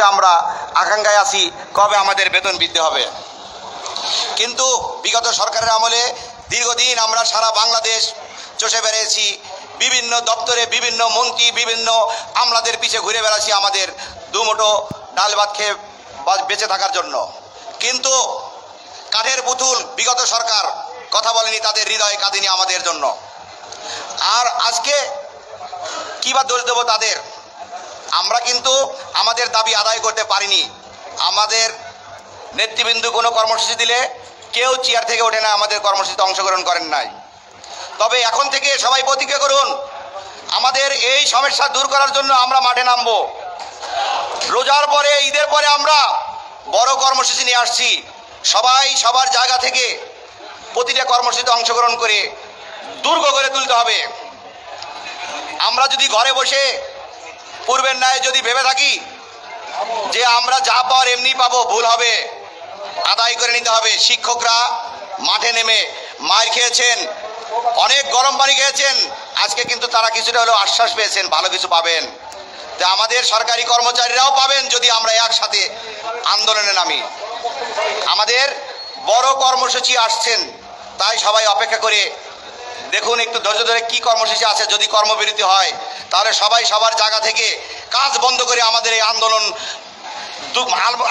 মুহূর্তে আমরা আকাঙ্ক্ষায় আছি কবে আমাদের বেতন বৃদ্ধি হবে। কিন্তু বিগত সরকারের আমলে দীর্ঘদিন আমরা সারা বাংলাদেশ চষে বেড়েছি, বিভিন্ন দপ্তরে বিভিন্ন মন্ত্রী বিভিন্ন আমলাদের পিছে ঘুরে বেড়াচ্ছি আমাদের দুমুঠো ডাল ভাত খেয়ে বেঁচে থাকার জন্য। কিন্তু কাঠের পুতুল বিগত সরকার কথা বলেনি, তাদের হৃদয়ে কাঁদেনি আমাদের জন্য। আর আজকে কী বা দোষ দেবো তাদের? আমরা কিন্তু আমাদের দাবি আদায় করতে পারিনি। আমাদের নেতৃবৃন্দ কোনো কর্মসূচি দিলে কেউ চেয়ার থেকে ওঠে না, আমাদের কর্মসূচিতে অংশগ্রহণ করেন নাই। তবে এখন থেকে সবাই প্রতিজ্ঞা করুন, আমাদের এই সমস্যা দূর করার জন্য আমরা মাঠে নামব। রোজার পরে, ঈদের পরে আমরা বড় কর্মসূচি নিয়ে আসছি। সবাই সবার জায়গা থেকে প্রতিটা কর্মসূচিতে অংশগ্রহণ করে দুর্গ করে তুলতে হবে। আমরা যদি ঘরে বসে পূর্বের ন্যায় যদি ভেবে থাকি যে আমরা যা পাওয়ার এমনি পাবো, ভুল হবে। আদায় করে নিতে হবে। শিক্ষকরা মাঠে নেমে মার খেয়েছেন, অনেক গরম পানি খেয়েছেন, আজকে কিন্তু তারা কিছুটা হলেও আশ্বাস পেয়েছেন, ভালো কিছু পাবেন। তা আমাদের সরকারি কর্মচারীরাও পাবেন যদি আমরা একসাথে আন্দোলনে নামি। আমাদের বড় কর্মসূচি আসছেন, তাই সবাই অপেক্ষা করে দেখুন, একটু ধৈর্য ধরে কি কর্মসূচি আছে। যদি কর্মবিরতি হয় তাহলে সবাই সবার জায়গা থেকে কাজ বন্ধ করে আমাদের এই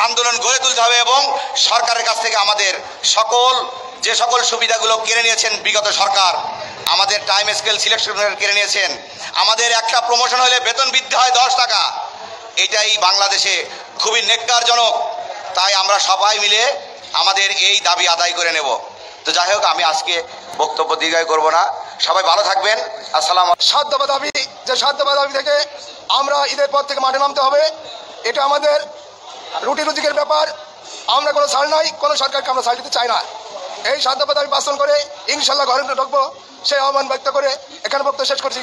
আন্দোলন গড়ে তুলতে হবে এবং সরকারের কাছ থেকে আমাদের যে সকল সুবিধাগুলো কেড়ে নিয়েছেন বিগত সরকার, আমাদের টাইম স্কেল সিলেকশন কেড়ে নিয়েছেন, আমাদের একটা প্রমোশন হলে বেতন বৃদ্ধি হয় 10 টাকা, এটাই বাংলাদেশে খুবই নেক্কারজনক। তাই আমরা সবাই মিলে আমাদের এই দাবি আদায় করে নেব। তো যাই হোক, আমি আজকে বক্তব্য দীর্ঘায়ু করব না। সবাই ভালো থাকবেন। আসসালাম। 7 দফা দাবি, যে 7 দফা দাবি থেকে আমরা ঈদের পর থেকে মাঠে নামতে হবে। এটা আমাদের রুটি রুজিকের ব্যাপার। আমরা কোনো ছাড় নাই, কোনো সরকারকে আমরা ছাড় দিতে চাই না। এই 7 দফা দাবি বাস্তবায়ন করে ইনশাল্লাহ ঘরে ঢুকবো, সেই আহ্বান ব্যক্ত করে এখানে বক্তব্য শেষ করছি।